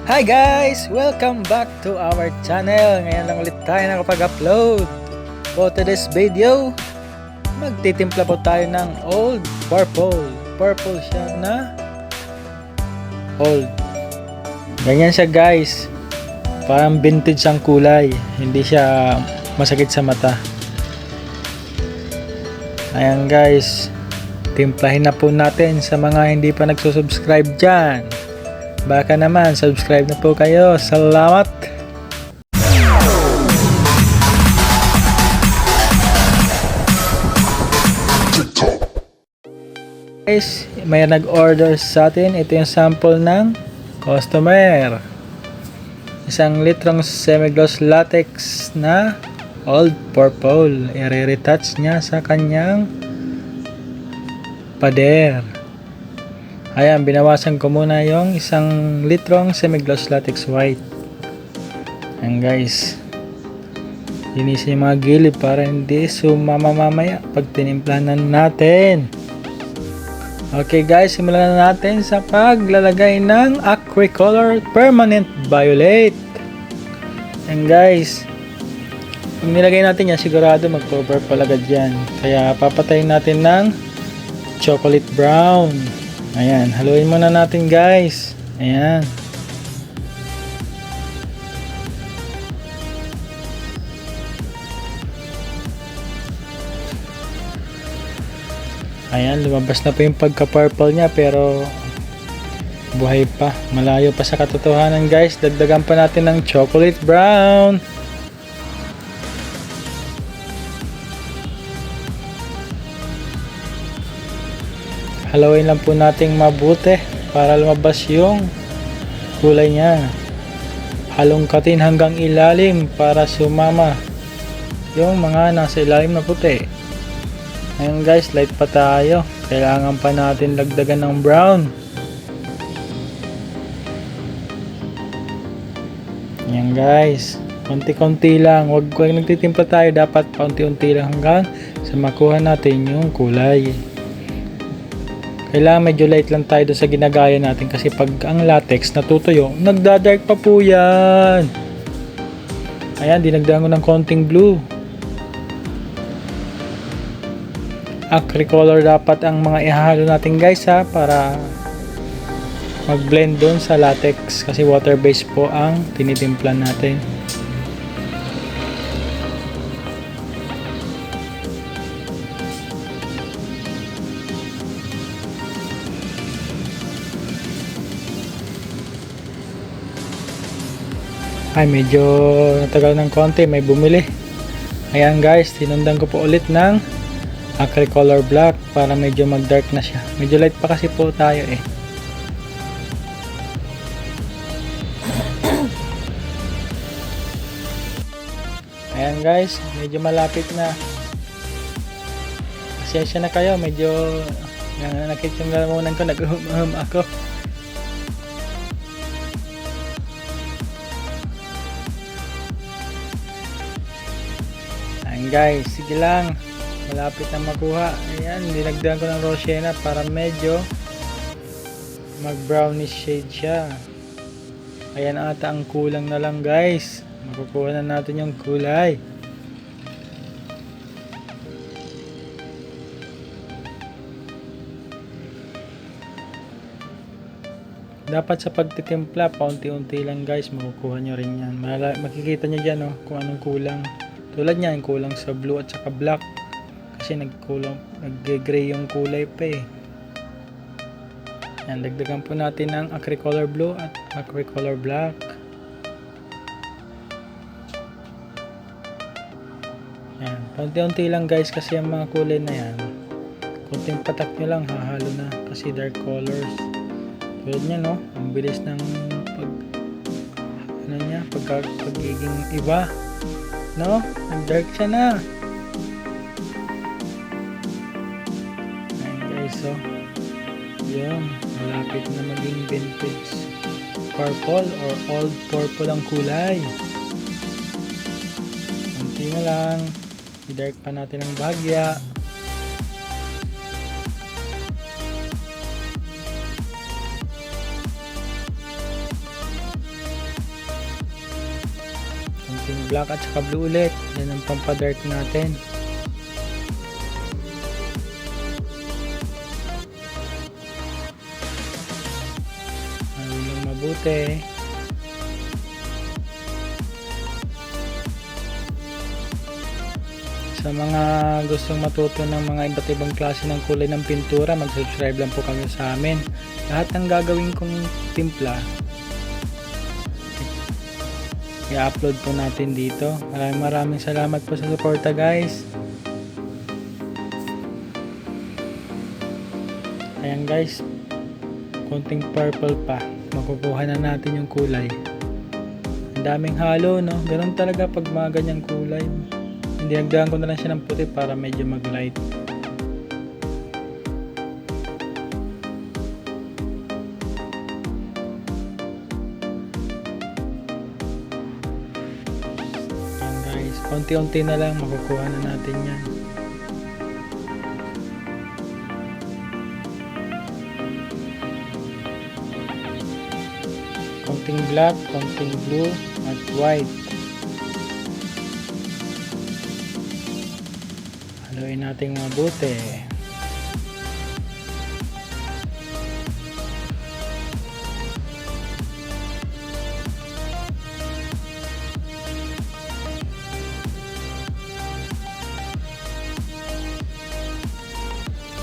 Hi guys! Welcome back to our channel. Ngayon lang ulit tayo nakapag-upload. For today's video, magtitimpla po tayo ng Old Purple. Purple siya na old. Ganyan siya guys. Parang vintage ang kulay. Hindi siya masakit sa mata. Ayan guys. Timplahin na po natin sa mga hindi pa nagsusubscribe dyan. Baka naman, subscribe na po kayo. Salamat! Guys, may nag-order sa atin. Ito yung sample ng customer. 1 litrong semi-gloss latex na Old Purple. I-retouch niya sa kanyang pader. Ayan, binawasan ko muna yung 1 litrong semi-gloss latex white. Ayan guys. Linisin yung mga gilid para hindi sumama mamaya pag tinimplahan natin. Okay guys, simulan na natin sa paglalagay ng Acricolor Permanent Violet. Ayan guys. Pag nilagay natin yan, sigurado mag-purple agad yan. Kaya papatayin natin ng chocolate brown. Ayan, haluin muna natin guys. Ayan. Ayan, lumabas na po yung pagka-purple niya pero buhay pa. Malayo pa sa katotohanan guys. Dagdagan pa natin ng chocolate brown. Haluin lang po nating mabuti para lumabas yung kulay niya. Halongkatin hanggang ilalim para sumama yung mga nasa ilalim na puti. Ngayon guys, light pa tayo. Kailangan pa natin dagdagan ng brown. Ayan guys, konti-konti lang. Huwag nagtitimpla tayo, dapat paunti-unti lang hanggang sa makuha natin yung kulay. Kailangan medyo light lang tayo doon sa ginagaya natin kasi pag ang latex natutuyo, nagdadark pa po yan. Ayan, dinagdagan ko ng konting blue. Acricolor dapat ang mga ihahalo natin guys ha, para mag-blend doon sa latex kasi water based po ang tinitimplan natin. Ay, medyo natagal ng konti, may bumili. Ayan guys, tinundan ko po ulit ng Acricolor black para medyo mag-dark na siya. Medyo light pa kasi po tayo eh. Ayan guys, medyo malapit na. Pasensya na kayo, medyo nakita yung lalamunan ko, nag-uhum ako. Ayan guys, sige lang. Malapit na makuha. Ayan, dinagdagan ko ng rose sienna para medyo mag brownish shade siya. Ayan ata ang kulang na lang guys. Makukuha na natin yung kulay. Dapat sa pagtitimpla, paunti-unti lang guys, makukuha nyo rin yan. Makikita nyo dyan oh, kung anong kulang. Tulad niyan, kulang sa blue at saka black. Kasi nag-gray yung kulay pa eh. Yan, dagdagan po natin ng Acricolor blue at Acricolor black. Yan, paunti-unti lang guys kasi yung mga kulay na yan. Kunting patak nyo lang, hahalo na kasi dark colors. Tulad niya no, ang bilis ng pagiging iba. No, nag-dark siya na. So, yun, malapit na maging vintage purple or old purple ang kulay. Kunti na lang, i-dark pa natin ang bahagya. konting black at saka blue ulit. Yan ang pampadart natin. Halo lang mabuti. Sa mga gustong matuto ng mga iba't ibang klase ng kulay ng pintura, mag-subscribe lang po kami sa amin. Lahat ng gagawin kong timpla, i-upload po natin dito. Maraming salamat po sa suporta, guys. Ayan guys, konting purple pa, makukuha na natin yung kulay. Ang daming halo, no? Ganun talaga pag mga ganyang kulay. Hindi, nagdahan ko na lang siya ng puti para medyo mag-light. Ayan guys, konti-unti na lang makukuha na natin yan. Konting black, konting blue, at white. Haluin natin mabuti.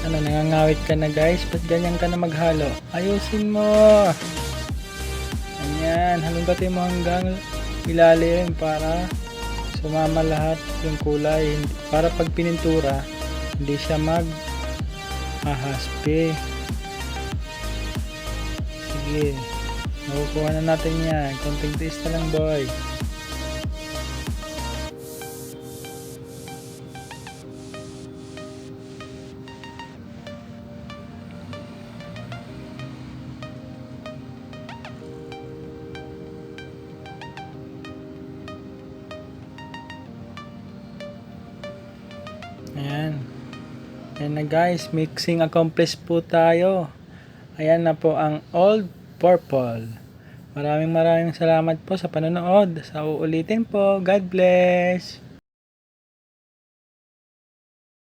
Ano, nangangawit ka na guys? Ba't ganyan ka na maghalo? Ayusin mo! Ayan, halonggatin mo hanggang ilalim para sumama lahat yung kulay, para pag pinintura hindi siya ahaspe. Sige, makukuha na natin yan. Konting tiis na lang, boy. Ayan. Ayan na guys, mixing accomplished po tayo. Ayan na po ang old purple. Maraming salamat po sa panonood. Sa uulitin po. God bless.